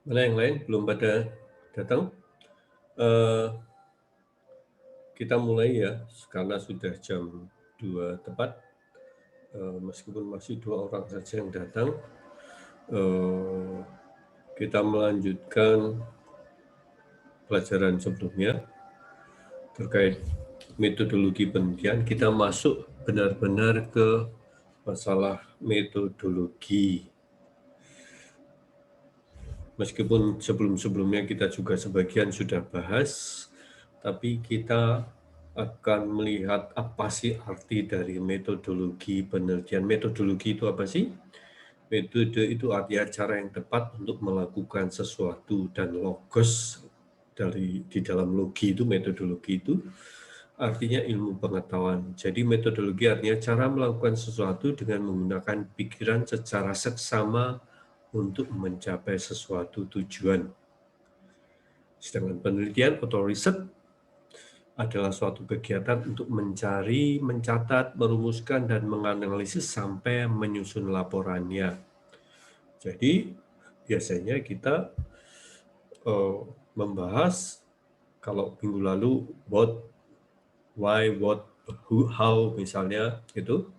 Mana yang lain belum pada datang? Eh, kita mulai ya, karena sudah jam 2 tepat. Meskipun masih 2 orang saja yang datang, kita melanjutkan pelajaran sebelumnya terkait metodologi penelitian. Kita masuk benar-benar ke masalah metodologi. Meskipun sebelum-sebelumnya kita juga sebagian sudah bahas, tapi kita akan melihat apa sih arti dari metodologi penelitian. Metodologi itu apa sih? Metode itu artinya cara yang tepat untuk melakukan sesuatu, dan logos di dalam logi itu, metodologi itu artinya ilmu pengetahuan. Jadi metodologi artinya cara melakukan sesuatu dengan menggunakan pikiran secara seksama untuk mencapai sesuatu tujuan. Sedangkan penelitian atau riset adalah suatu kegiatan untuk mencari, mencatat, merumuskan, dan menganalisis sampai menyusun laporannya. Jadi biasanya kita membahas, kalau minggu lalu, what, why, what, who, how misalnya itu.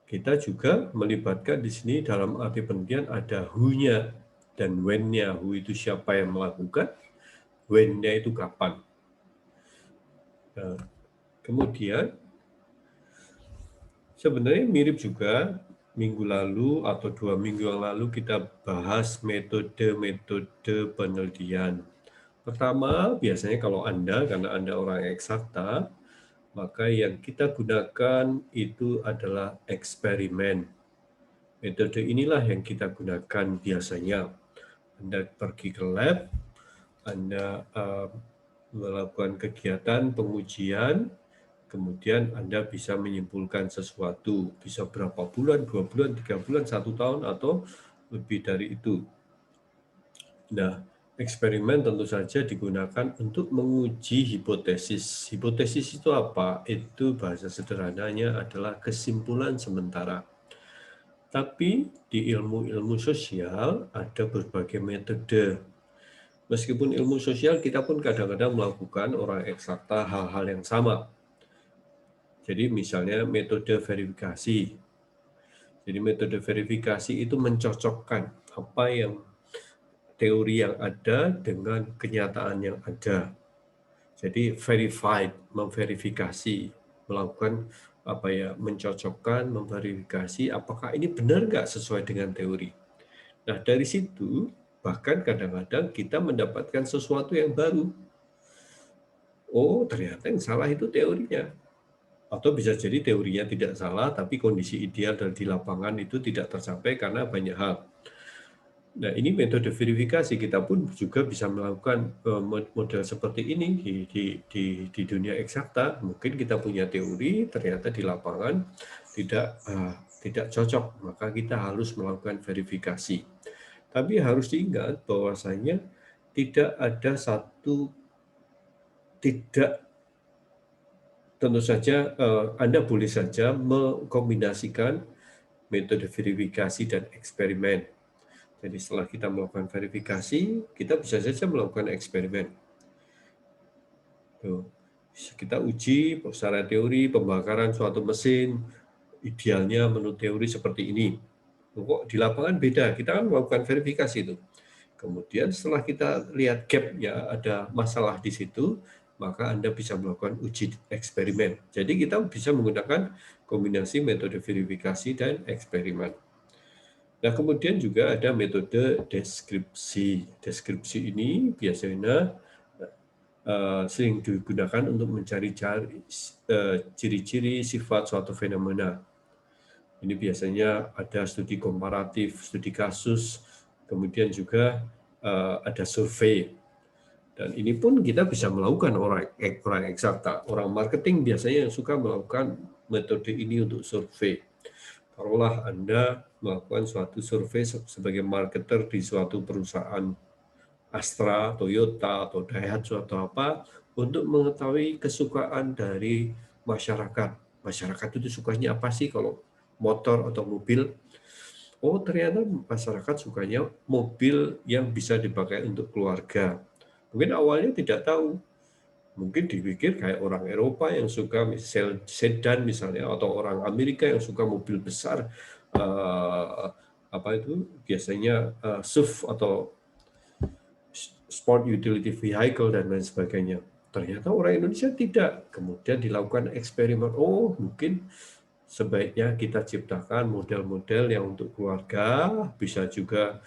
Kita juga melibatkan di sini dalam arti penelitian ada who-nya dan when-nya. Who itu siapa yang melakukan, when-nya itu kapan. Nah, kemudian sebenarnya mirip juga minggu lalu atau 2 minggu yang lalu kita bahas metode-metode penelitian. Pertama, biasanya kalau karena Anda orang eksakta, maka yang kita gunakan itu adalah eksperimen. Metode inilah yang kita gunakan biasanya. Anda pergi ke lab, Anda melakukan kegiatan pengujian, kemudian Anda bisa menyimpulkan sesuatu, bisa berapa bulan, 2 bulan, 3 bulan, 1 tahun, atau lebih dari itu. Nah, eksperimen tentu saja digunakan untuk menguji hipotesis. Hipotesis itu apa? Itu bahasa sederhananya adalah kesimpulan sementara. Tapi di ilmu-ilmu sosial ada berbagai metode. Meskipun ilmu sosial kita pun kadang-kadang melakukan orang eksakta hal-hal yang sama. Jadi misalnya metode verifikasi. Jadi metode verifikasi itu mencocokkan apa yang teori yang ada dengan kenyataan yang ada. Jadi verified, memverifikasi, melakukan mencocokkan, memverifikasi apakah ini benar nggak sesuai dengan teori. Nah, dari situ bahkan kadang-kadang kita mendapatkan sesuatu yang baru. Oh, ternyata yang salah itu teorinya. Atau bisa jadi teorinya tidak salah, tapi kondisi ideal dan di lapangan itu tidak tercapai karena banyak hal. Nah, ini metode verifikasi. Kita pun juga bisa melakukan model seperti ini di dunia eksakta. Mungkin kita punya teori, ternyata di lapangan tidak cocok, maka kita harus melakukan verifikasi. Tapi harus diingat bahwasanya tentu saja Anda boleh saja mengkombinasikan metode verifikasi dan eksperimen. Jadi setelah kita melakukan verifikasi, kita bisa saja melakukan eksperimen. Kita uji secara teori pembakaran suatu mesin, idealnya menurut teori seperti ini. Kok di lapangan beda, kita kan melakukan verifikasi itu. Kemudian setelah kita lihat gap-nya, ada masalah di situ, maka Anda bisa melakukan uji eksperimen. Jadi kita bisa menggunakan kombinasi metode verifikasi dan eksperimen. Nah, kemudian juga ada metode deskripsi. Deskripsi ini biasanya sering digunakan untuk mencari ciri-ciri sifat suatu fenomena. Ini biasanya ada studi komparatif, studi kasus, kemudian juga ada survei. Dan ini pun kita bisa melakukan orang eksakta. Orang marketing biasanya yang suka melakukan metode ini untuk survei. Taruhlah Anda melakukan suatu survei sebagai marketer di suatu perusahaan Astra, Toyota, atau Daihatsu atau apa, untuk mengetahui kesukaan dari masyarakat. Masyarakat itu sukanya apa sih kalau motor atau mobil? oh ternyata masyarakat sukanya mobil yang bisa dipakai untuk keluarga. Mungkin awalnya tidak tahu, mungkin dipikir kayak orang Eropa yang suka sedan misalnya, atau orang Amerika yang suka mobil besar, apa itu biasanya SUV atau sport utility vehicle dan lain sebagainya. Ternyata orang Indonesia tidak. Kemudian dilakukan eksperimen, oh mungkin sebaiknya kita ciptakan model-model yang untuk keluarga, bisa juga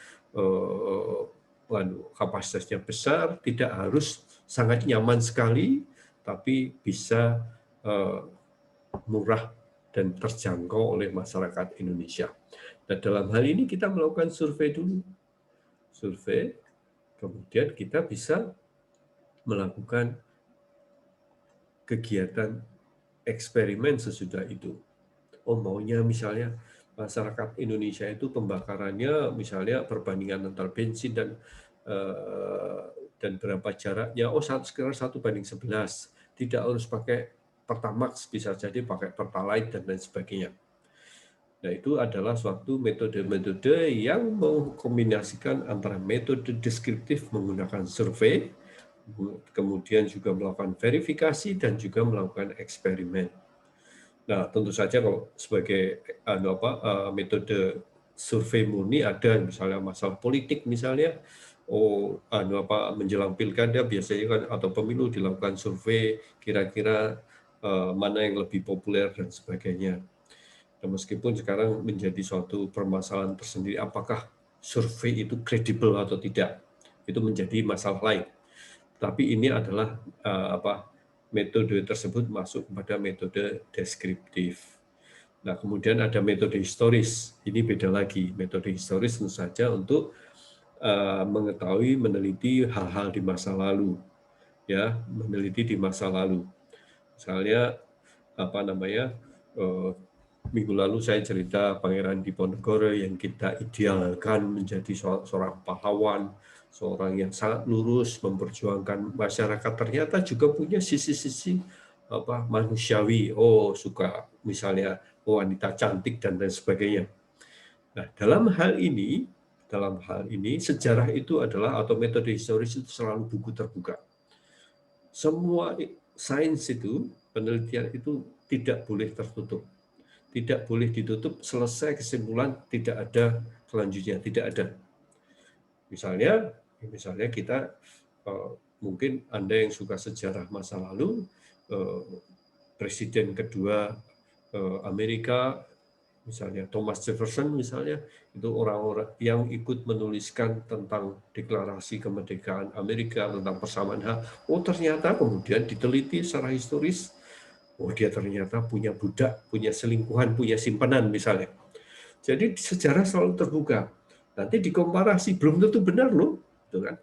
kapasitasnya besar, tidak harus sangat nyaman sekali, tapi bisa murah dan terjangkau oleh masyarakat Indonesia. Dan dalam hal ini kita melakukan survei dulu. Survei, kemudian kita bisa melakukan kegiatan eksperimen sesudah itu. Oh maunya misalnya masyarakat Indonesia itu pembakarannya misalnya perbandingan antara bensin dan berapa jaraknya, oh sekitar 1:11, tidak harus pakai Pertamax, bisa jadi pakai Pertalite dan lain sebagainya. Nah itu adalah suatu metode-metode yang mengkombinasikan antara metode deskriptif menggunakan survei, kemudian juga melakukan verifikasi dan juga melakukan eksperimen. Nah, tentu saja kalau sebagai metode survei murni ada misalnya masalah politik misalnya, menjelang pilkada biasanya kan atau pemilu dilakukan survei kira-kira mana yang lebih populer dan sebagainya. Dan meskipun sekarang menjadi suatu permasalahan tersendiri, apakah survei itu kredibel atau tidak, itu menjadi masalah lain. Tapi ini adalah metode tersebut masuk kepada metode deskriptif. Nah, kemudian ada metode historis. Ini beda lagi. Metode historis tentu saja untuk mengetahui, meneliti hal-hal di masa lalu, ya, meneliti di masa lalu. Misalnya minggu lalu saya cerita Pangeran Diponegoro yang kita idealkan menjadi seorang pahlawan, seorang yang sangat lurus, memperjuangkan masyarakat, ternyata juga punya sisi-sisi manusiawi. Oh, suka misalnya wanita cantik dan lain sebagainya. Nah, dalam hal ini sejarah itu adalah, atau metode historis itu selalu buku terbuka. Semua sains itu, penelitian itu tidak boleh tertutup. Tidak boleh ditutup, selesai kesimpulan, tidak ada selanjutnya, tidak ada. Misalnya kita, mungkin Anda yang suka sejarah masa lalu, Presiden kedua Amerika, misalnya Thomas Jefferson misalnya, itu orang-orang yang ikut menuliskan tentang deklarasi kemerdekaan Amerika, tentang persamaan hak. Oh ternyata kemudian diteliti secara historis, oh dia ternyata punya budak, punya selingkuhan, punya simpanan misalnya. Jadi sejarah selalu terbuka. Nanti dikomparasi, belum tentu benar loh. Gitu kan?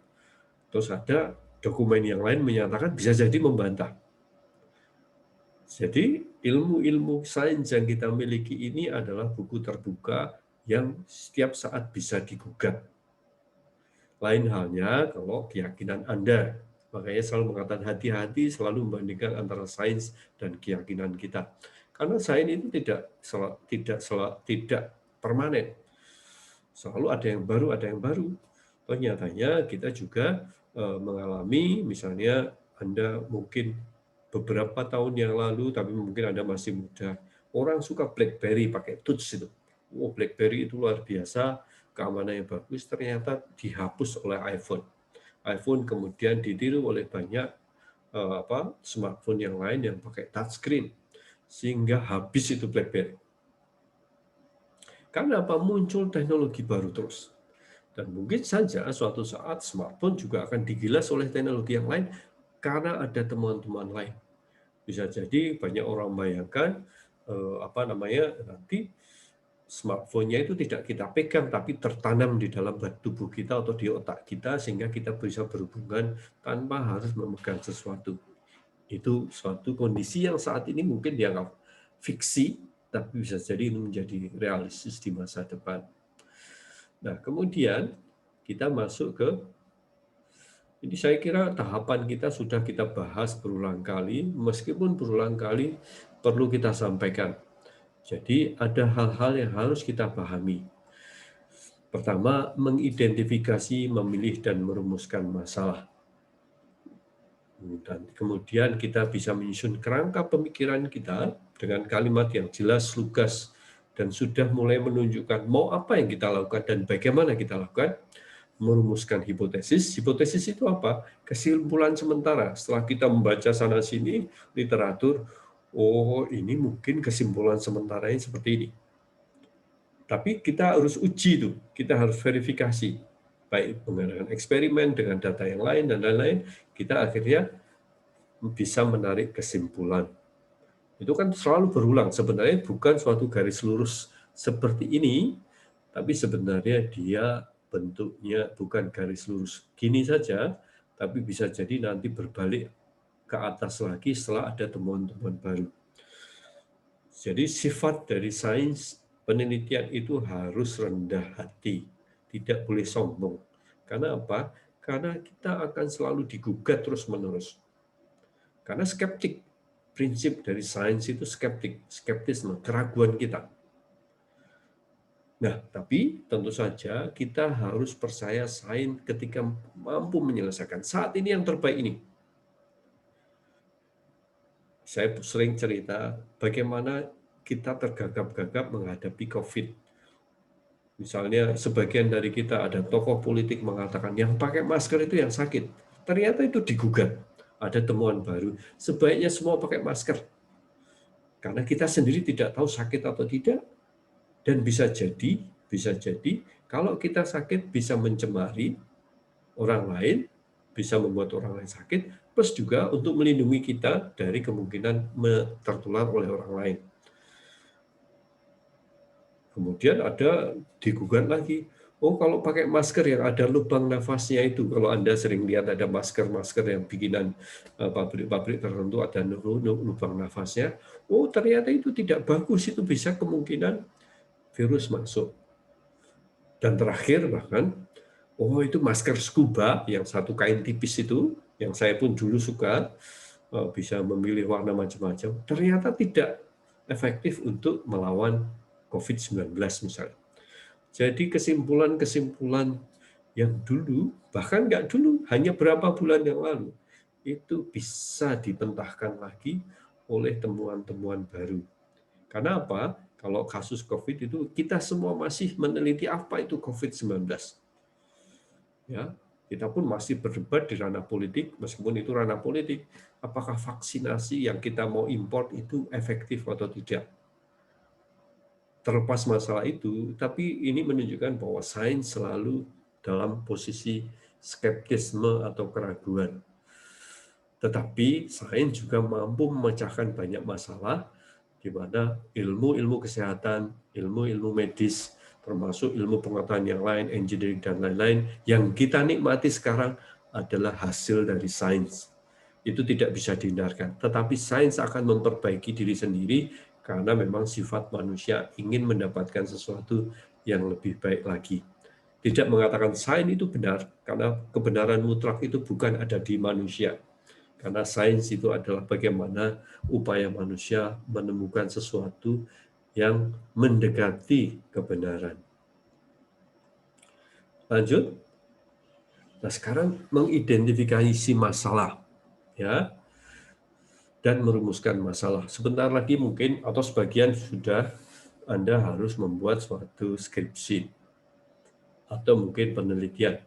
Terus ada dokumen yang lain menyatakan bisa jadi membantah. Jadi ilmu-ilmu sains yang kita miliki ini adalah buku terbuka yang setiap saat bisa digugat. Lain halnya kalau keyakinan Anda. Makanya selalu mengatakan hati-hati selalu membandingkan antara sains dan keyakinan kita. Karena sains itu tidak permanen. Selalu ada yang baru. Nyatanya kita juga mengalami, misalnya Anda mungkin beberapa tahun yang lalu, tapi mungkin Anda masih muda, orang suka BlackBerry pakai touch itu. Oh, BlackBerry itu luar biasa, keamanan yang bagus, ternyata dihapus oleh iPhone. iPhone kemudian ditiru oleh banyak smartphone yang lain yang pakai touchscreen, sehingga habis itu BlackBerry. Karena apa? Muncul teknologi baru terus. Dan mungkin saja suatu saat smartphone juga akan digilas oleh teknologi yang lain karena ada temuan-temuan lain. Bisa jadi banyak orang membayangkan nanti smartphone-nya itu tidak kita pegang, tapi tertanam di dalam tubuh kita atau di otak kita, sehingga kita bisa berhubungan tanpa harus memegang sesuatu. Itu suatu kondisi yang saat ini mungkin dianggap fiksi, tapi bisa jadi ini menjadi realistis di masa depan. Nah, kemudian kita masuk ke, ini saya kira tahapan kita sudah kita bahas berulang kali, meskipun berulang kali perlu kita sampaikan. Jadi ada hal-hal yang harus kita pahami. Pertama, mengidentifikasi, memilih, dan merumuskan masalah. Dan kemudian kita bisa menyusun kerangka pemikiran kita dengan kalimat yang jelas, lugas, dan sudah mulai menunjukkan mau apa yang kita lakukan dan bagaimana kita lakukan. Merumuskan hipotesis. Hipotesis itu apa? Kesimpulan sementara. Setelah kita membaca sana-sini literatur, oh ini mungkin kesimpulan sementaranya seperti ini. Tapi kita harus uji itu, kita harus verifikasi. Baik menggunakan eksperimen dengan data yang lain dan lain-lain, kita akhirnya bisa menarik kesimpulan. Itu kan selalu berulang. Sebenarnya bukan suatu garis lurus seperti ini, tapi sebenarnya dia bentuknya bukan garis lurus gini saja, tapi bisa jadi nanti berbalik ke atas lagi setelah ada temuan-temuan baru. Jadi sifat dari sains penelitian itu harus rendah hati, tidak boleh sombong. Karena apa? Karena kita akan selalu digugat terus-menerus. Karena skeptik, prinsip dari sains itu skeptisme, keraguan kita. Nah, tapi tentu saja kita harus percaya sains ketika mampu menyelesaikan. Saat ini yang terbaik ini. Saya sering cerita bagaimana kita tergagap-gagap menghadapi COVID. Misalnya sebagian dari kita ada tokoh politik mengatakan yang pakai masker itu yang sakit. Ternyata itu digugat. Ada temuan baru. Sebaiknya semua pakai masker. Karena kita sendiri tidak tahu sakit atau tidak. Dan bisa jadi kalau kita sakit bisa mencemari orang lain, bisa membuat orang lain sakit, plus juga untuk melindungi kita dari kemungkinan tertular oleh orang lain. Kemudian ada digugat lagi, oh kalau pakai masker yang ada lubang nafasnya itu, kalau Anda sering lihat ada masker-masker yang bikinan pabrik-pabrik tertentu ada lubang nafasnya, oh ternyata itu tidak bagus, itu bisa kemungkinan virus masuk. Dan terakhir bahkan, oh itu masker scuba yang satu kain tipis itu, yang saya pun dulu suka, bisa memilih warna macam-macam, ternyata tidak efektif untuk melawan COVID-19 misalnya. Jadi kesimpulan-kesimpulan yang dulu, bahkan nggak dulu, hanya berapa bulan yang lalu, itu bisa dibentahkan lagi oleh temuan-temuan baru. Karena apa? Kalau kasus COVID itu, kita semua masih meneliti apa itu COVID-19. Ya, kita pun masih berdebat di ranah politik, meskipun itu ranah politik, apakah vaksinasi yang kita mau import itu efektif atau tidak. Terlepas masalah itu, tapi ini menunjukkan bahwa sains selalu dalam posisi skeptisme atau keraguan. Tetapi sains juga mampu memecahkan banyak masalah, di mana ilmu-ilmu kesehatan, ilmu-ilmu medis, termasuk ilmu pengetahuan yang lain, engineering dan lain-lain, yang kita nikmati sekarang adalah hasil dari sains. Itu tidak bisa dihindarkan. Tetapi sains akan memperbaiki diri sendiri karena memang sifat manusia ingin mendapatkan sesuatu yang lebih baik lagi. Tidak mengatakan sains itu benar, karena kebenaran mutlak itu bukan ada di manusia. Karena sains itu adalah bagaimana upaya manusia menemukan sesuatu yang mendekati kebenaran. Lanjut. Nah, sekarang mengidentifikasi masalah, ya, dan merumuskan masalah. Sebentar lagi mungkin, atau sebagian sudah, Anda harus membuat suatu skripsi, atau mungkin penelitian.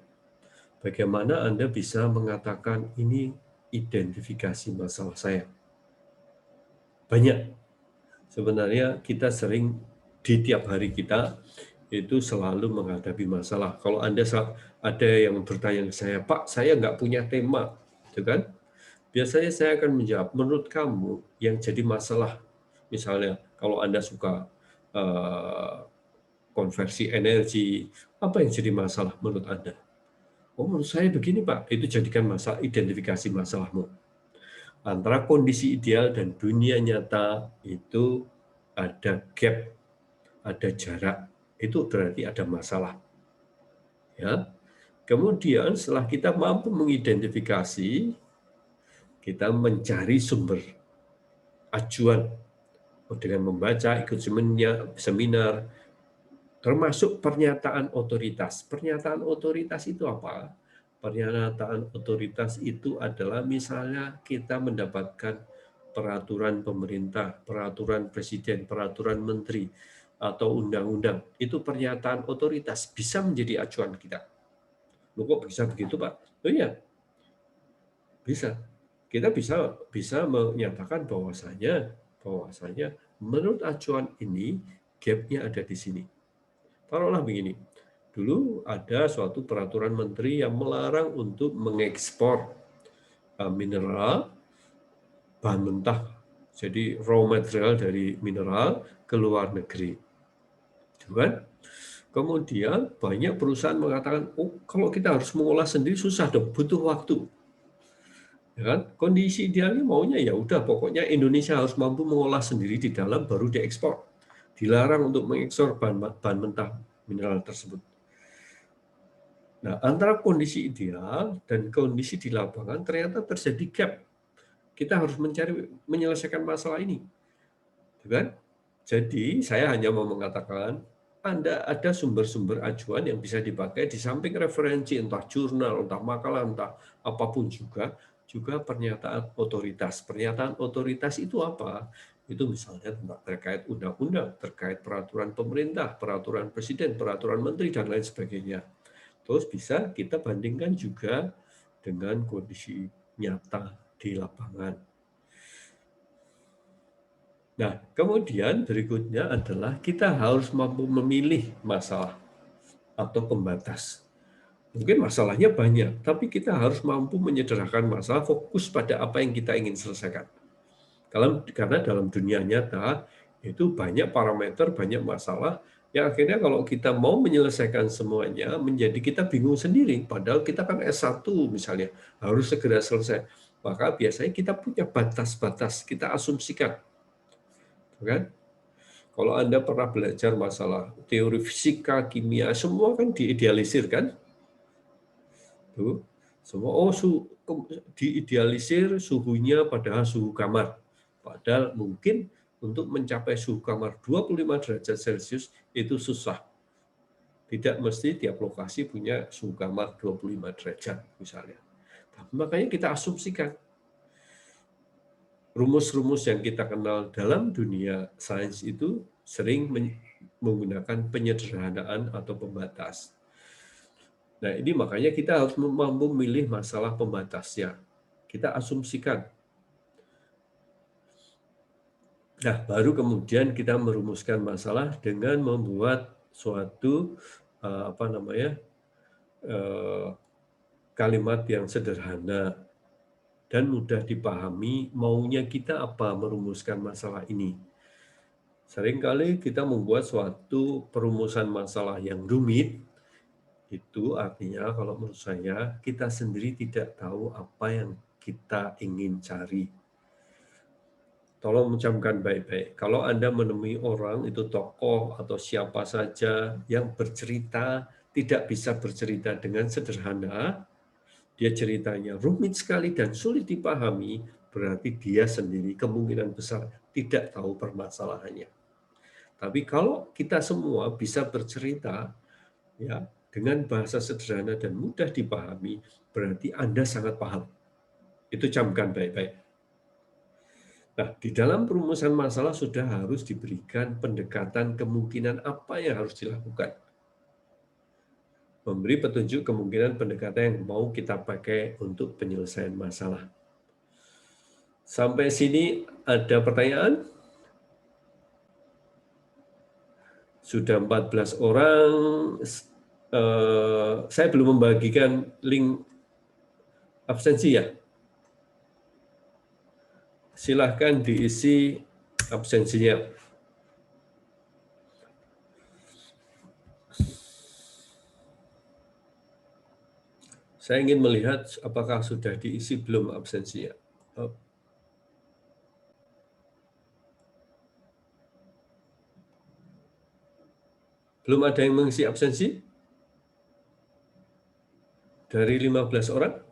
Bagaimana Anda bisa mengatakan ini identifikasi masalah saya? Banyak. Sebenarnya kita sering di tiap hari kita itu selalu menghadapi masalah. Kalau Anda ada yang bertanya ke saya, Pak, saya nggak punya tema, gitu kan? Biasanya saya akan menjawab, menurut kamu yang jadi masalah, misalnya kalau Anda suka konversi energi, apa yang jadi masalah menurut Anda? Oh, menurut saya begini Pak, itu jadikan masalah, identifikasi masalahmu. Antara kondisi ideal dan dunia nyata itu ada gap, ada jarak, itu berarti ada masalah. Ya. Kemudian setelah kita mampu mengidentifikasi, kita mencari sumber acuan dengan membaca, ikut seminar, termasuk pernyataan otoritas. Pernyataan otoritas itu apa? Pernyataan otoritas itu adalah misalnya kita mendapatkan peraturan pemerintah, peraturan presiden, peraturan menteri, atau undang-undang. Itu pernyataan otoritas, bisa menjadi acuan kita. Loh kok bisa begitu, Pak? Oh iya, bisa. Kita bisa menyatakan bahwasanya menurut acuan ini gap-nya ada di sini. Taruhlah begini, dulu ada suatu peraturan menteri yang melarang untuk mengekspor mineral, bahan mentah, jadi raw material dari mineral ke luar negeri. Kan? Kemudian banyak perusahaan mengatakan, oh kalau kita harus mengolah sendiri susah dong, butuh waktu. Ya kan? Kondisi idealnya maunya ya udah pokoknya Indonesia harus mampu mengolah sendiri di dalam baru diekspor. Dilarang untuk mengekspor bahan mentah mineral tersebut. Nah, antara kondisi ideal dan kondisi di lapangan ternyata terjadi gap. Kita harus menyelesaikan masalah ini. Kan? Jadi, saya hanya mau mengatakan ada sumber-sumber acuan yang bisa dipakai di samping referensi entah jurnal, entah makalah, entah apapun juga pernyataan otoritas. Pernyataan otoritas itu apa? Itu misalnya terkait undang-undang, terkait peraturan pemerintah, peraturan presiden, peraturan menteri, dan lain sebagainya. Terus bisa kita bandingkan juga dengan kondisi nyata di lapangan. Nah, kemudian berikutnya adalah kita harus mampu memilih masalah atau pembatas. Mungkin masalahnya banyak, tapi kita harus mampu menyederhanakan masalah, fokus pada apa yang kita ingin selesaikan. Karena dalam dunia nyata, itu banyak parameter, banyak masalah, yang akhirnya kalau kita mau menyelesaikan semuanya, menjadi kita bingung sendiri. Padahal kita kan S1 misalnya, harus segera selesai. Maka biasanya kita punya batas-batas, kita asumsikan. Kan? Kalau Anda pernah belajar masalah teori fisika, kimia, semua kan diidealisir kan? Tuh. Semua diidealisir suhunya padahal suhu kamar. Padahal mungkin untuk mencapai suhu kamar 25 derajat Celcius itu susah. Tidak mesti tiap lokasi punya suhu kamar 25 derajat misalnya. Tapi makanya kita asumsikan rumus-rumus yang kita kenal dalam dunia sains itu sering menggunakan penyederhanaan atau pembatas. Nah, ini makanya kita harus mampu memilih masalah pembatasnya. Kita asumsikan. Nah, baru kemudian kita merumuskan masalah dengan membuat suatu kalimat yang sederhana dan mudah dipahami maunya kita apa merumuskan masalah ini. Seringkali kita membuat suatu perumusan masalah yang rumit, itu artinya kalau menurut saya kita sendiri tidak tahu apa yang kita ingin cari. Tolong mencamkan baik-baik. Kalau Anda menemui orang, itu tokoh atau siapa saja yang bercerita, tidak bisa bercerita dengan sederhana, dia ceritanya rumit sekali dan sulit dipahami, berarti dia sendiri kemungkinan besar tidak tahu permasalahannya. Tapi kalau kita semua bisa bercerita, ya, dengan bahasa sederhana dan mudah dipahami, berarti Anda sangat paham. Itu camkan baik-baik. Nah, di dalam perumusan masalah sudah harus diberikan pendekatan kemungkinan apa yang harus dilakukan. Memberi petunjuk kemungkinan pendekatan yang mau kita pakai untuk penyelesaian masalah. Sampai sini ada pertanyaan? Sudah 14 orang. Saya belum membagikan link absensi ya. Silahkan diisi absensinya. Saya ingin melihat apakah sudah diisi belum absensinya. Belum ada yang mengisi absensi? Dari 15 orang?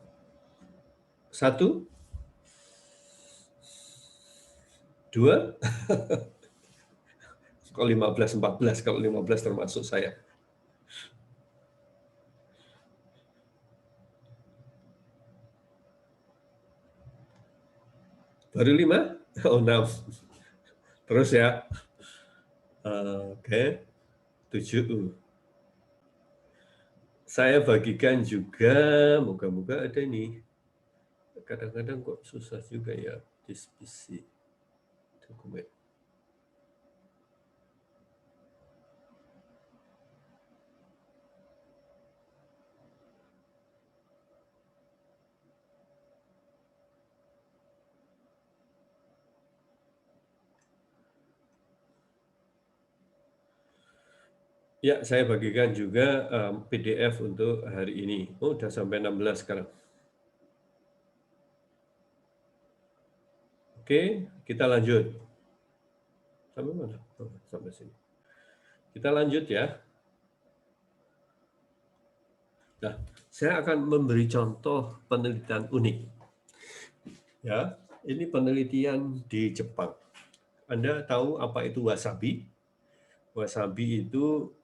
1? 2? Kalau 15-14, kalau 15 termasuk saya. Baru 5? Oh, 6. Terus ya. Oke. 7. Saya bagikan juga, moga-moga ada nih. Kadang-kadang kok susah juga ya diskusi dokumen. Ya, saya bagikan juga PDF untuk hari ini. Oh, udah sampai 16 sekarang. Oke, kita lanjut. Sampai mana? Oh, sampai sini. Kita lanjut ya. Nah, saya akan memberi contoh penelitian unik. Ya, ini penelitian di Jepang. Anda tahu apa itu wasabi? Wasabi itu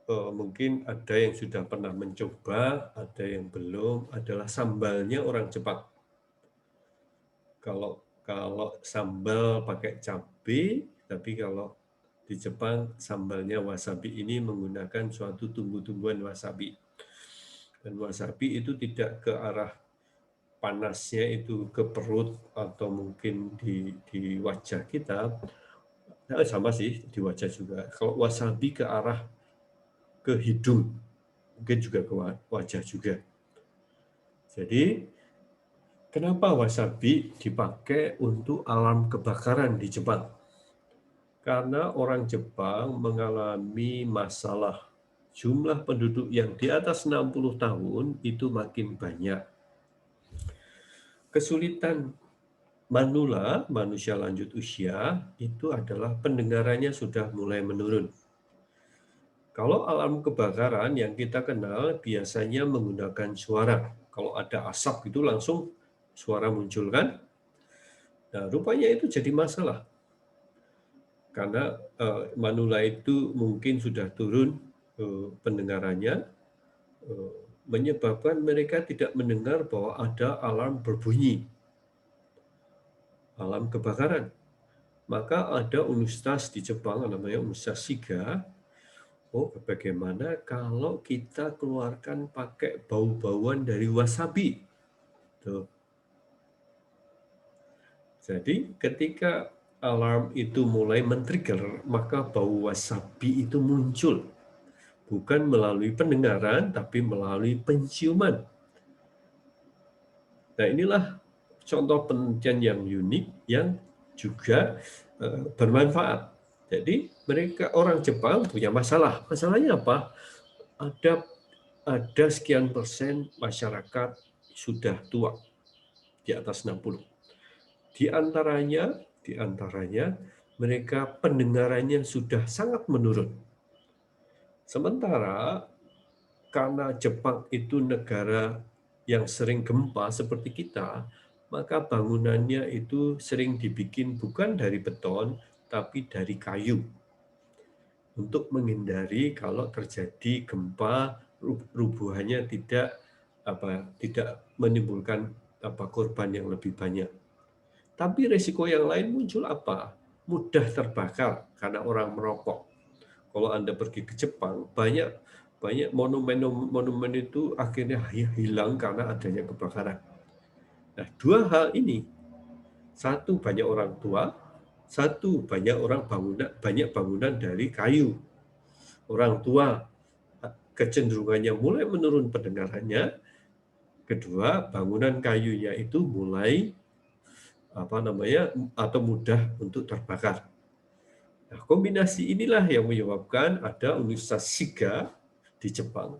mungkin ada yang sudah pernah mencoba, ada yang belum. Adalah sambalnya orang Jepang. Kalau sambal pakai cabai, tapi kalau di Jepang sambalnya wasabi ini menggunakan suatu tumbuh-tumbuhan wasabi. Dan wasabi itu tidak ke arah panasnya itu ke perut atau mungkin di wajah kita, sama sih di wajah juga. Kalau wasabi ke arah ke hidung, mungkin juga ke wajah juga. Jadi kenapa wasabi dipakai untuk alarm kebakaran di Jepang? Karena orang Jepang mengalami masalah jumlah penduduk yang di atas 60 tahun itu makin banyak. Kesulitan manula, manusia lanjut usia, itu adalah pendengarannya sudah mulai menurun. Kalau alarm kebakaran yang kita kenal biasanya menggunakan suara. Kalau ada asap itu langsung suara muncul kan? Nah, rupanya itu jadi masalah. Karena manula itu mungkin sudah turun pendengarannya, menyebabkan mereka tidak mendengar bahwa ada alarm berbunyi, alarm kebakaran. Maka ada universitas di Jepang namanya Universitas Shiga. Oh, bagaimana kalau kita keluarkan pakai bau-bauan dari wasabi? Tuh. Jadi ketika alarm itu mulai men-trigger, maka bau wasabi itu muncul. Bukan melalui pendengaran, tapi melalui penciuman. Nah, inilah contoh penelitian yang unik yang juga bermanfaat. Jadi mereka orang Jepang punya masalah. Masalahnya apa? Ada sekian persen masyarakat sudah tua di atas 60. Di antaranya mereka pendengarannya sudah sangat menurun. Sementara karena Jepang itu negara yang sering gempa seperti kita, maka bangunannya itu sering dibikin bukan dari beton, tapi dari kayu. Untuk menghindari kalau terjadi gempa, rubuhannya tidak menimbulkan korban yang lebih banyak. Tapi risiko yang lain muncul apa? Mudah terbakar karena orang merokok. Kalau Anda pergi ke Jepang, banyak monumen itu akhirnya hilang karena adanya kebakaran. Nah, dua hal ini, satu banyak orang tua, satu banyak bangunan dari kayu. Orang tua kecenderungannya mulai menurun pendengarannya. Kedua, bangunan kayunya itu mulai atau mudah untuk terbakar. Nah, kombinasi inilah yang menyebabkan ada Universitas Shiga di Jepang.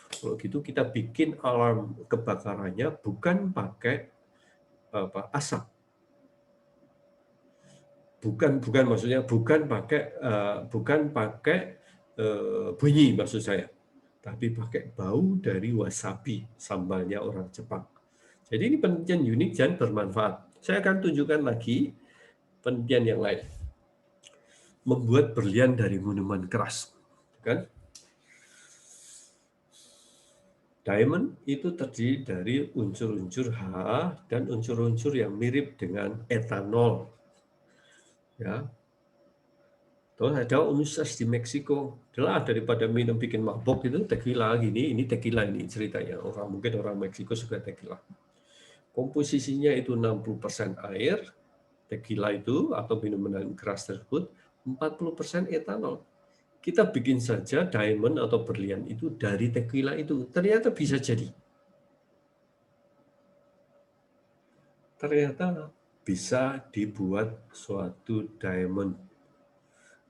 Kalau gitu kita bikin alarm kebakarannya bukan pakai asap. Bukan pakai bunyi maksud saya. Tapi pakai bau dari wasabi, sambalnya orang Jepang. Jadi ini penelitian unik dan bermanfaat. Saya akan tunjukkan lagi penelitian yang lain. membuat berlian dari minuman keras, kan? Diamond itu terdiri dari unsur-unsur H dan unsur-unsur yang mirip dengan etanol. Ya. Terus ada universitas di Meksiko. Adalah daripada minum bikin mabok itu tequila gini, ini tequila ini ceritanya. Mungkin orang Meksiko suka tequila. Komposisinya itu 60% air, tequila itu atau minuman keras tersebut, 40% etanol. Kita bikin saja diamond atau berlian itu dari tequila itu. Ternyata bisa jadi. Ternyata bisa dibuat suatu diamond.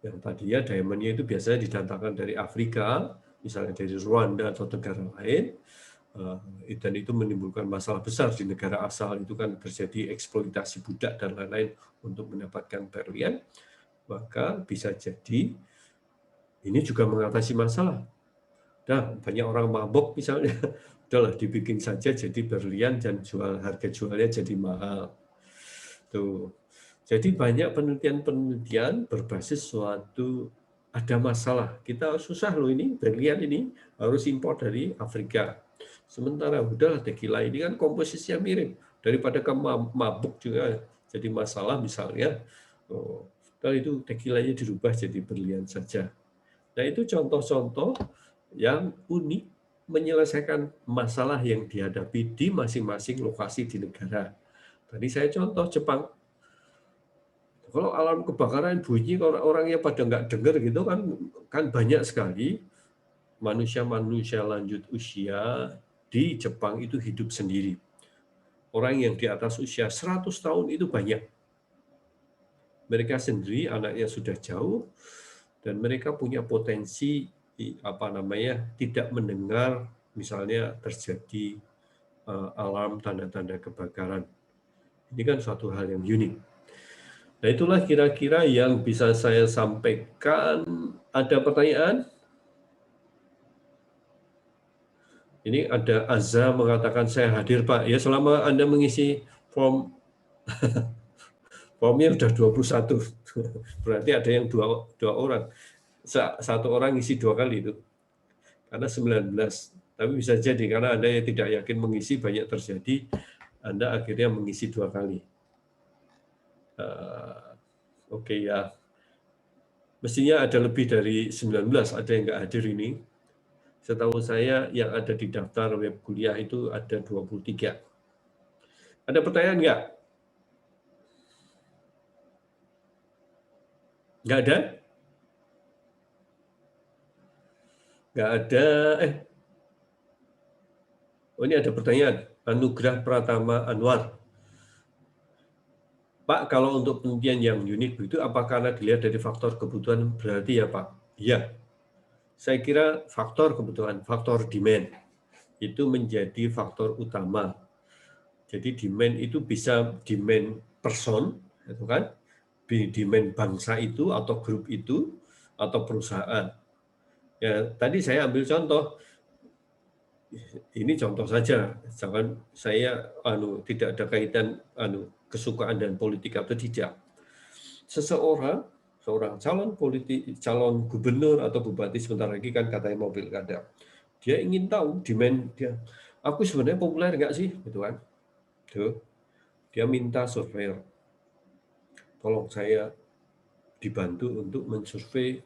Yang tadinya diamondnya itu biasanya didatangkan dari Afrika, misalnya dari Rwanda atau negara lain, dan itu menimbulkan masalah besar di negara asal. Itu kan terjadi eksploitasi budak dan lain-lain untuk mendapatkan berlian. Maka bisa jadi ini juga mengatasi masalah. Nah, banyak orang mabok misalnya, udahlah dibikin saja jadi berlian dan harga jualnya jadi mahal. Tuh. Jadi banyak penelitian-penelitian berbasis suatu ada masalah. Kita susah loh ini, berlian ini harus impor dari Afrika. Sementara udahlah tequila ini kan komposisinya mirip. Daripada kamu mabuk juga jadi masalah misalnya, itu tequilanya dirubah jadi berlian saja. Nah itu contoh-contoh yang unik menyelesaikan masalah yang dihadapi di masing-masing lokasi di negara. Tadi saya contoh Jepang. Kalau alarm kebakaran bunyi, kalau orangnya pada nggak dengar gitu kan banyak sekali manusia-manusia lanjut usia di Jepang itu hidup sendiri. Orang yang di atas usia 100 tahun itu banyak. Mereka sendiri, anaknya sudah jauh, dan mereka punya potensi tidak mendengar misalnya terjadi alarm tanda-tanda kebakaran. Ini kan suatu hal yang unik. Nah, itulah kira-kira yang bisa saya sampaikan. Ada pertanyaan? Ini ada Azza mengatakan saya hadir, Pak. Ya, selama Anda mengisi formnya sudah 21. Berarti ada yang dua orang. Satu orang isi 2 kali itu. Karena 19. Tapi bisa jadi karena Anda yang tidak yakin mengisi banyak terjadi, Anda akhirnya mengisi 2 kali. Oke ya. Mestinya ada lebih dari 19, ada yang nggak hadir ini. Setahu saya yang ada di daftar web kuliah itu ada 23. Ada pertanyaan nggak? Nggak ada? Nggak ada. Oh, ini ada pertanyaan. Anugrah Pratama Anwar. Pak, kalau untuk penelitian yang unik begitu, apakah karena dilihat dari faktor kebutuhan berarti ya Pak? Iya. Saya kira faktor kebutuhan, faktor demand, itu menjadi faktor utama. Jadi demand itu bisa demand person, itu kan? Demand bangsa itu atau grup itu atau perusahaan. Ya, tadi saya ambil contoh. Ini contoh saja, jangan saya tidak ada kaitan kesukaan dan politik atau tidak. Seorang calon gubernur atau bupati sebentar lagi kan katanya mau pilkada. Dia ingin tahu demand dia. Aku sebenarnya populer nggak sih, gitu kan? Tuh, dia minta surveyor. Tolong saya dibantu untuk mensurvei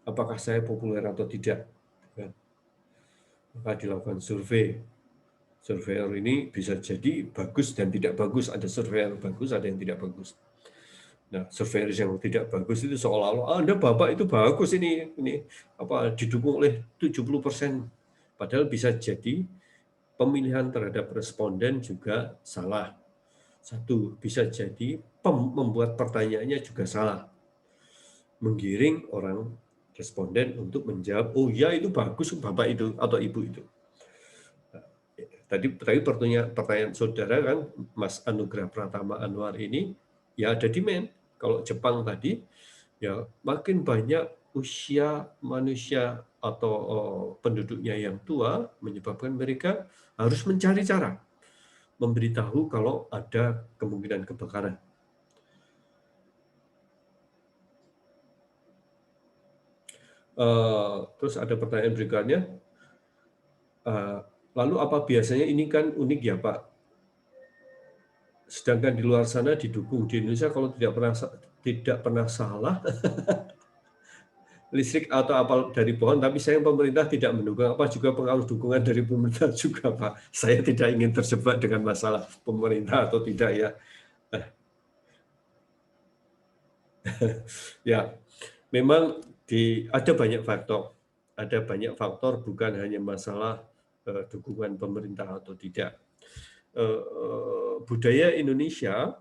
apakah saya populer atau tidak. Maka dilakukan survei. Surveyor ini bisa jadi bagus dan tidak bagus. Ada surveyor bagus, ada yang tidak bagus. Nah, surveyor yang tidak bagus itu seolah-olah Anda Bapak itu bagus ini didukung oleh 70%. Padahal bisa jadi pemilihan terhadap responden juga salah. Satu, bisa jadi membuat pertanyaannya juga salah. Menggiring orang responden untuk menjawab, oh ya itu bagus Bapak itu atau Ibu itu. Tadi pertanyaan saudara kan, Mas Anugrah Pratama Anwar ini, ya ada demand. Kalau Jepang tadi, ya makin banyak usia manusia atau penduduknya yang tua, menyebabkan mereka harus mencari cara memberitahu kalau ada kemungkinan kebakaran. Terus ada pertanyaan berikutnya, lalu apa biasanya, ini kan unik ya Pak, sedangkan di luar sana didukung, di Indonesia kalau tidak pernah salah listrik atau apa dari pohon, tapi sayang pemerintah tidak mendukung. Apa juga pengaruh dukungan dari pemerintah juga Pak? Saya tidak ingin terjebak dengan masalah pemerintah atau tidak ya. Ya, memang ada banyak faktor. Ada banyak faktor, bukan hanya masalah dukungan pemerintah atau tidak. Budaya Indonesia,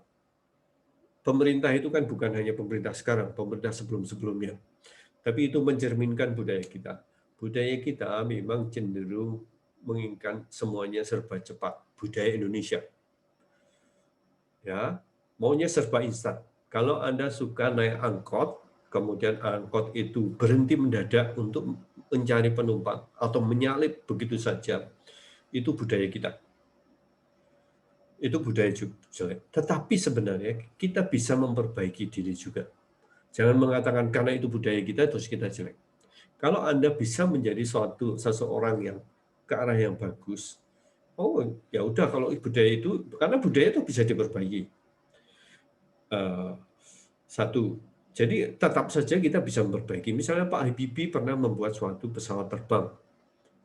pemerintah itu kan bukan hanya pemerintah sekarang, pemerintah sebelum-sebelumnya. Tapi itu mencerminkan budaya kita. Budaya kita memang cenderung menginginkan semuanya serba cepat. Budaya Indonesia. Ya, maunya serba instan. Kalau Anda suka naik angkot, kemudian angkot itu berhenti mendadak untuk mencari penumpang atau menyalip begitu saja, itu budaya kita. Itu budaya jelek. Tetapi sebenarnya kita bisa memperbaiki diri juga. Jangan mengatakan karena itu budaya kita terus kita jelek. Kalau Anda bisa menjadi seseorang yang ke arah yang bagus, oh ya udah, kalau budaya itu, karena budaya itu bisa diperbaiki. Satu, jadi tetap saja kita bisa memperbaiki. Misalnya Pak Habibie pernah membuat suatu pesawat terbang,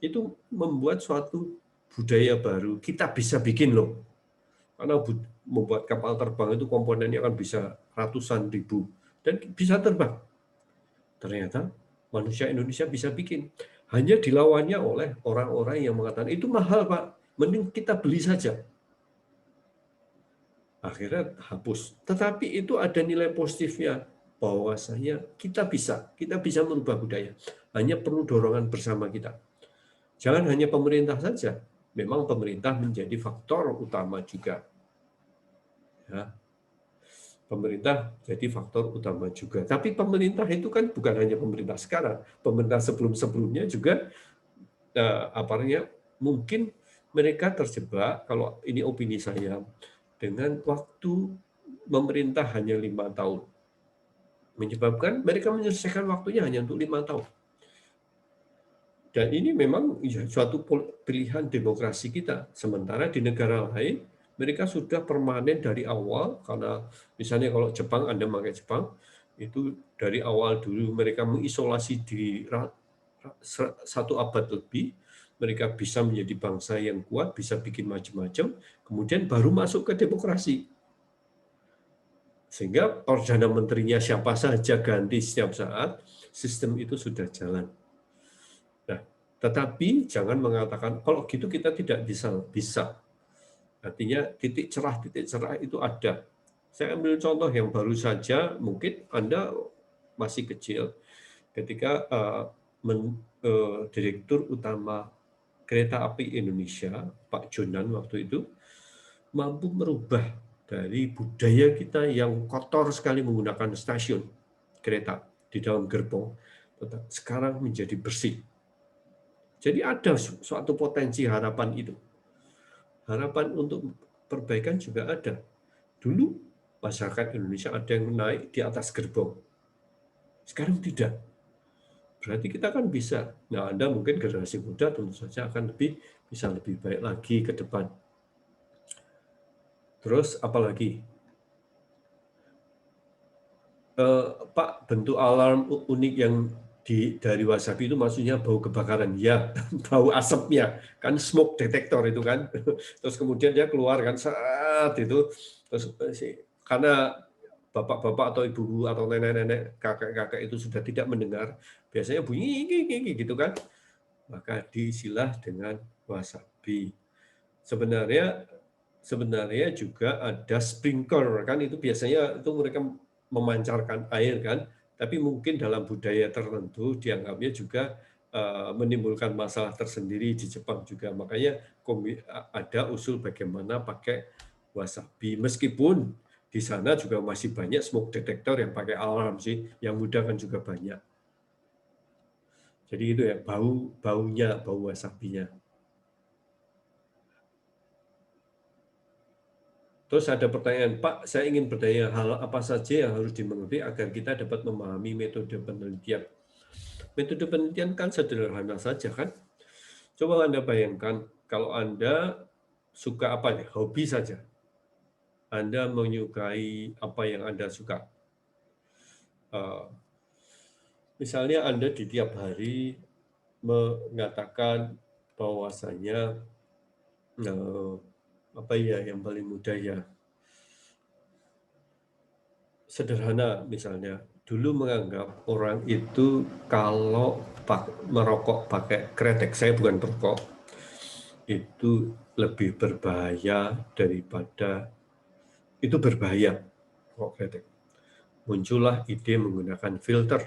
itu membuat suatu budaya baru. Kita bisa bikin loh, karena membuat kapal terbang itu komponennya kan bisa ratusan ribu dan bisa terbang. Ternyata manusia Indonesia bisa bikin. Hanya dilawannya oleh orang-orang yang mengatakan itu mahal Pak, mending kita beli saja. Akhirnya hapus. Tetapi itu ada nilai positifnya, bahwasanya kita bisa merubah budaya. Hanya perlu dorongan bersama kita. Jangan hanya pemerintah saja. Memang pemerintah menjadi faktor utama juga. Ya, pemerintah jadi faktor utama juga. Tapi pemerintah itu kan bukan hanya pemerintah sekarang. Pemerintah sebelum-sebelumnya juga mungkin mereka terjebak, kalau ini opini saya, dengan waktu memerintah hanya 5 tahun. Menyebabkan mereka menyelesaikan waktunya hanya untuk 5 tahun. Dan ini memang suatu pilihan demokrasi kita. Sementara di negara lain, mereka sudah permanen dari awal, karena misalnya kalau Jepang, Anda pakai Jepang, itu dari awal dulu mereka mengisolasi diri 1 abad lebih, mereka bisa menjadi bangsa yang kuat, bisa bikin macam-macam, kemudian baru masuk ke demokrasi. Sehingga Perdana Menterinya siapa saja ganti setiap saat, sistem itu sudah jalan. Nah, tetapi jangan mengatakan, kalau gitu kita tidak bisa. Artinya titik cerah itu ada. Saya ambil contoh yang baru saja, mungkin Anda masih kecil, ketika Direktur Utama Kereta Api Indonesia, Pak Jonan waktu itu, mampu merubah dari budaya kita yang kotor sekali menggunakan stasiun kereta di dalam gerbong, sekarang menjadi bersih. Jadi ada suatu potensi harapan itu. Harapan untuk perbaikan juga ada. Dulu masyarakat Indonesia ada yang naik di atas gerbong. Sekarang tidak. Berarti kita kan bisa. Nah, Anda mungkin generasi muda tentu saja akan bisa lebih baik lagi ke depan. Terus apalagi? Pak, bentuk alarm unik yang dari wasabi itu maksudnya bau kebakaran. Ya, bau asapnya. Kan smoke detector itu kan. Terus kemudian dia keluar kan saat itu. Terus karena bapak-bapak atau ibu-ibu atau nenek-nenek, kakek-kakek itu sudah tidak mendengar, biasanya bunyi gitu kan. Maka diisilah dengan wasabi. Sebenarnya juga ada sprinkler kan, itu biasanya itu mereka memancarkan air kan, tapi mungkin dalam budaya tertentu dianggapnya juga menimbulkan masalah tersendiri di Jepang juga. Makanya ada usul bagaimana pakai wasabi, meskipun di sana juga masih banyak smoke detector yang pakai alarm sih, yang mudah kan juga banyak. Jadi itu ya, bau wasabinya. Terus ada pertanyaan, Pak, saya ingin bertanya hal apa saja yang harus dimengerti agar kita dapat memahami metode penelitian. Metode penelitian kan sederhana saja kan. Coba Anda bayangkan kalau Anda suka apa nih, hobi saja. Anda menyukai apa yang Anda suka. Misalnya Anda di tiap hari mengatakan bahwasanya apa ya yang paling mudah ya, sederhana misalnya. Dulu menganggap orang itu kalau merokok pakai kretek, saya bukan perokok, itu lebih berbahaya daripada, itu berbahaya rokok kretek. Muncullah ide menggunakan filter.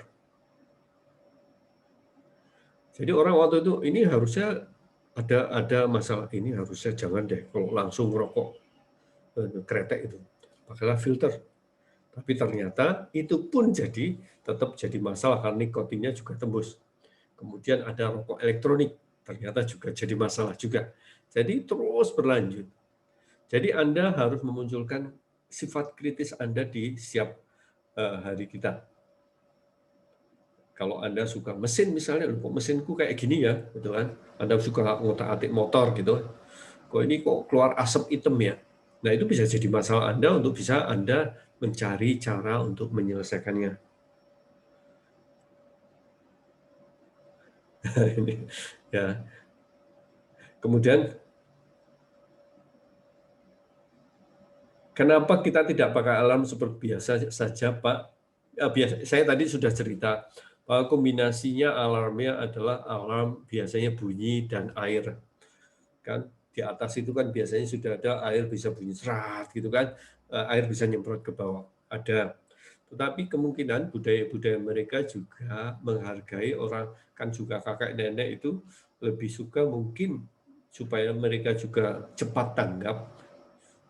Jadi orang waktu itu ini harusnya ada masalah, ini harusnya jangan deh kalau langsung rokok kretek itu, pakailah filter. Tapi ternyata itu pun tetap jadi masalah karena nikotinnya juga tembus. Kemudian ada rokok elektronik, ternyata juga jadi masalah juga. Jadi terus berlanjut. Jadi Anda harus memunculkan sifat kritis Anda di setiap hari kita. Kalau Anda suka mesin misalnya, kok mesinku kayak gini ya, gitu kan? Anda suka ngotak-atik motor gitu, kok ini kok keluar asap hitam ya? Nah itu bisa jadi masalah Anda untuk bisa Anda mencari cara untuk menyelesaikannya. Ini, ya. Kemudian, kenapa kita tidak pakai alarm seperti biasa saja, Pak? Saya tadi sudah cerita bahwa kombinasinya alarmnya adalah alarm biasanya bunyi dan air. Kan di atas itu kan biasanya sudah ada air bisa bunyi serat gitu kan, air bisa nyemprot ke bawah, ada. Tetapi kemungkinan budaya-budaya mereka juga menghargai orang, kan juga kakek nenek itu lebih suka mungkin supaya mereka juga cepat tanggap.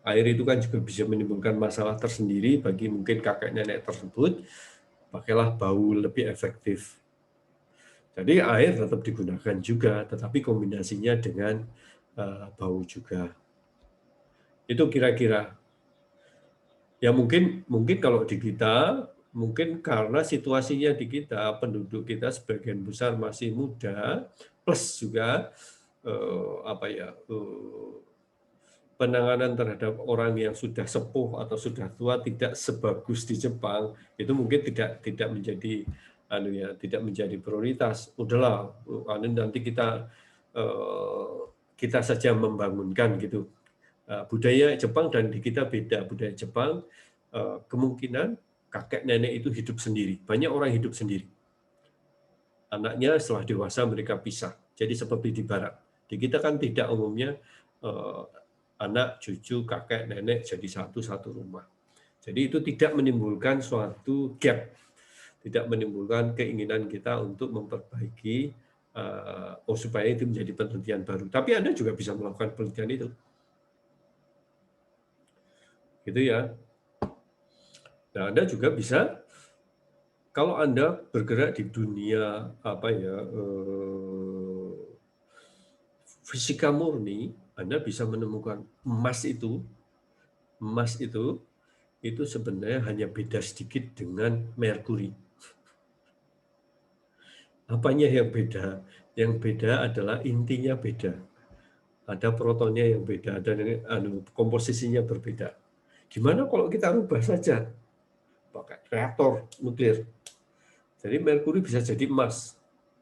Air itu kan juga bisa menimbulkan masalah tersendiri bagi mungkin kakek nenek tersebut, pakailah bau lebih efektif. Jadi air tetap digunakan juga, tetapi kombinasinya dengan bau juga. Itu kira-kira. Ya mungkin kalau di kita, mungkin karena situasinya di kita, penduduk kita sebagian besar masih muda, plus juga penanganan terhadap orang yang sudah sepuh atau sudah tua tidak sebagus di Jepang, itu mungkin tidak menjadi tidak menjadi prioritas. Udahlah, nanti kita saja membangunkan gitu. Budaya Jepang dan di kita beda. Budaya Jepang kemungkinan kakek nenek itu hidup sendiri. Banyak orang hidup sendiri. Anaknya setelah dewasa mereka pisah. Jadi seperti di barat. Di kita kan tidak, umumnya anak, cucu, kakek, nenek jadi satu rumah. Jadi itu tidak menimbulkan suatu gap, tidak menimbulkan keinginan kita untuk memperbaiki supaya itu menjadi penelitian baru. Tapi Anda juga bisa melakukan penelitian itu. Gitu ya. Nah, Anda juga bisa, kalau Anda bergerak di dunia fisika murni, Anda bisa menemukan emas itu sebenarnya hanya beda sedikit dengan merkuri. Apanya yang beda? Yang beda adalah intinya beda. Ada protonnya yang beda dan komposisinya berbeda. Gimana kalau kita rubah saja pakai reaktor nuklir? Jadi merkuri bisa jadi emas,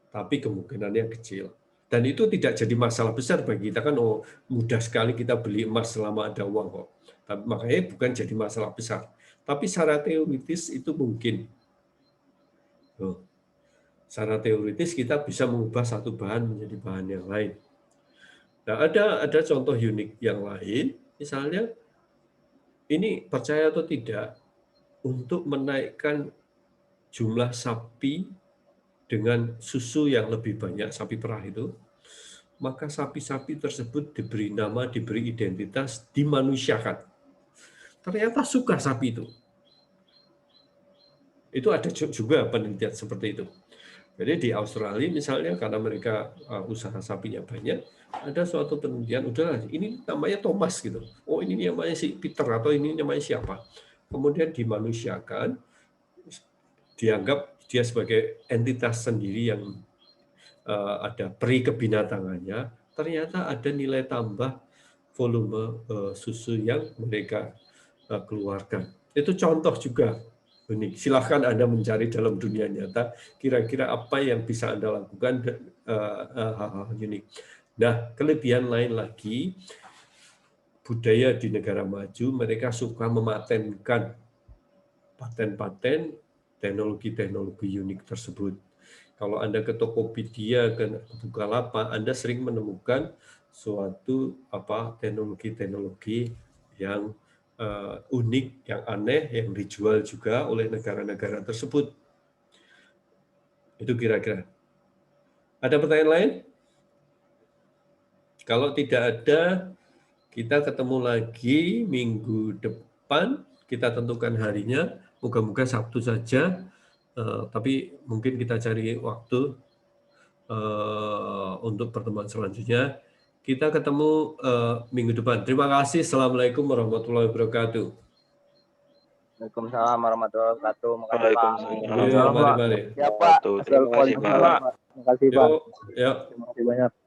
tapi kemungkinannya kecil. Dan itu tidak jadi masalah besar bagi kita kan, mudah sekali kita beli emas selama ada uang kok. Tapi makanya bukan jadi masalah besar. Tapi secara teoritis itu mungkin. Secara teoritis kita bisa mengubah satu bahan menjadi bahan yang lain. Nah, ada contoh unik yang lain, misalnya ini percaya atau tidak, untuk menaikkan jumlah sapi dengan susu yang lebih banyak, sapi perah itu, maka sapi-sapi tersebut diberi nama, diberi identitas, dimanusiakan. Ternyata suka sapi itu. Itu ada juga penelitian seperti itu. Jadi di Australia misalnya, karena mereka usaha sapinya banyak, ada suatu penelitian, udahlah ini namanya Thomas gitu. Oh ini namanya si Peter atau ini namanya siapa. Kemudian dimanusiakan, dianggap dia sebagai entitas sendiri yang ada peri kebinatangannya, ternyata ada nilai tambah volume susu yang mereka keluarkan. Itu contoh juga unik. Silahkan Anda mencari dalam dunia nyata kira-kira apa yang bisa Anda lakukan hal-hal unik. Nah, kelebihan lain lagi, budaya di negara maju, mereka suka mematenkan paten-paten teknologi-teknologi unik tersebut. Kalau Anda ke Tokopedia, ke Bukalapak, Anda sering menemukan suatu teknologi-teknologi yang unik, yang aneh, yang dijual juga oleh negara-negara tersebut. Itu kira-kira. Ada pertanyaan lain? Kalau tidak ada, kita ketemu lagi minggu depan. Kita tentukan harinya. Moga-moga Sabtu saja. Tapi mungkin kita cari waktu untuk pertemuan selanjutnya. Kita ketemu minggu depan. Terima kasih. Assalamualaikum warahmatullahi wabarakatuh. Waalaikumsalam warahmatullahi wabarakatuh. Makasih Pak. Mari. Ya Pak. Terima kasih Pak. Terima kasih Pak. Ya. Terima kasih banyak.